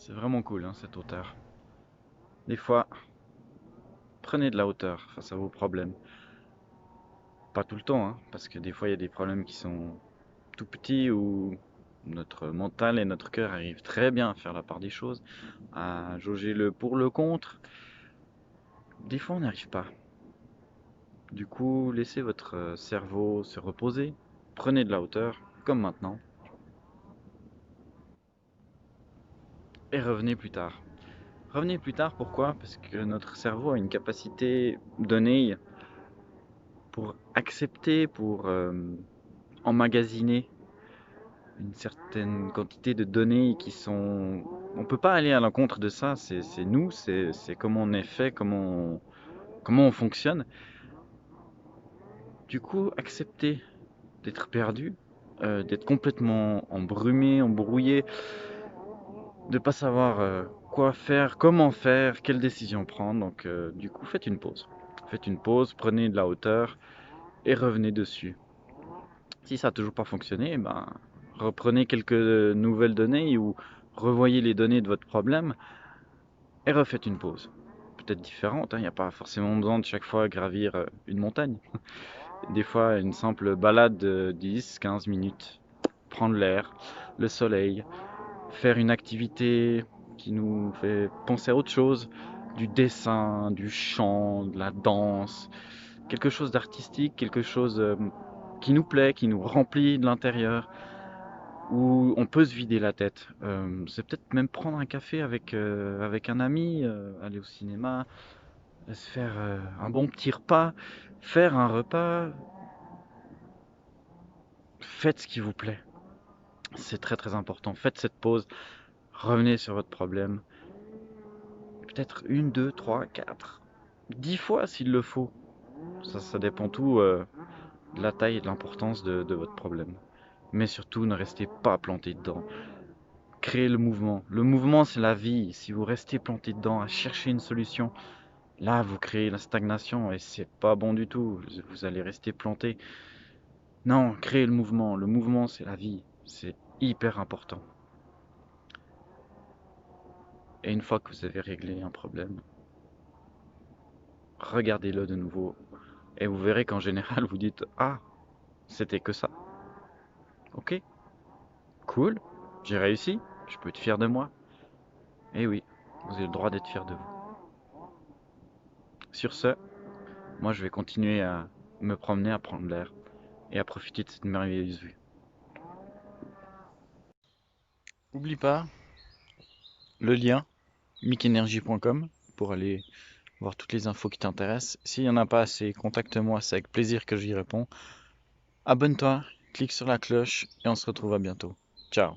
C'est vraiment cool, hein, cette hauteur. Des fois, prenez de la hauteur face à vos problèmes. Pas tout le temps, hein, parce que des fois, il y a des problèmes qui sont tout petits où notre mental et notre cœur arrivent très bien à faire la part des choses, à jauger le pour le contre. Des fois, on n'y arrive pas. Du coup, laissez votre cerveau se reposer. Prenez de la hauteur, comme maintenant, et revenez plus tard. Revenez plus tard, pourquoi? Parce que notre cerveau a une capacité donnée pour accepter, pour emmagasiner une certaine quantité de données qui sont... On peut pas aller à l'encontre de ça, c'est nous, c'est comment on est fait, comment on fonctionne. Du coup, accepter d'être perdu, d'être complètement embrumé, embrouillé, de pas savoir quoi faire, comment faire, quelle décision prendre. Donc, du coup, faites une pause. Faites une pause, prenez de la hauteur et revenez dessus. Si ça n'a toujours pas fonctionné, eh ben, reprenez quelques nouvelles données ou revoyez les données de votre problème et refaites une pause. Peut-être différente, hein, il n'y a pas forcément besoin de chaque fois gravir une montagne. Des fois, une simple balade de 10-15 minutes, prendre l'air, le soleil, faire une activité qui nous fait penser à autre chose, du dessin, du chant, de la danse, quelque chose d'artistique, quelque chose qui nous plaît, qui nous remplit de l'intérieur, où on peut se vider la tête. C'est peut-être même prendre un café avec un ami, aller au cinéma, se faire un bon petit repas, faire un repas, faites ce qui vous plaît. C'est très très important. Faites cette pause, revenez sur votre problème. Peut-être une, deux, trois, quatre, 10 fois s'il le faut. Ça dépend tout de la taille et de l'importance de votre problème. Mais surtout, ne restez pas planté dedans. Créez le mouvement. Le mouvement, c'est la vie. Si vous restez planté dedans à chercher une solution, là, vous créez la stagnation et c'est pas bon du tout. Vous allez rester planté. Non, créez le mouvement. Le mouvement, c'est la vie. C'est hyper important. Et une fois que vous avez réglé un problème, regardez-le de nouveau. Et vous verrez qu'en général, vous dites: ah, c'était que ça. Ok, cool, j'ai réussi, je peux être fier de moi. Eh oui, vous avez le droit d'être fier de vous. Sur ce, moi je vais continuer à me promener, à prendre l'air et à profiter de cette merveilleuse vue. N'oublie pas le lien micenergy.com pour aller voir toutes les infos qui t'intéressent. S'il n'y en a pas assez, contacte-moi, c'est avec plaisir que j'y réponds. Abonne-toi, clique sur la cloche et on se retrouve à bientôt. Ciao.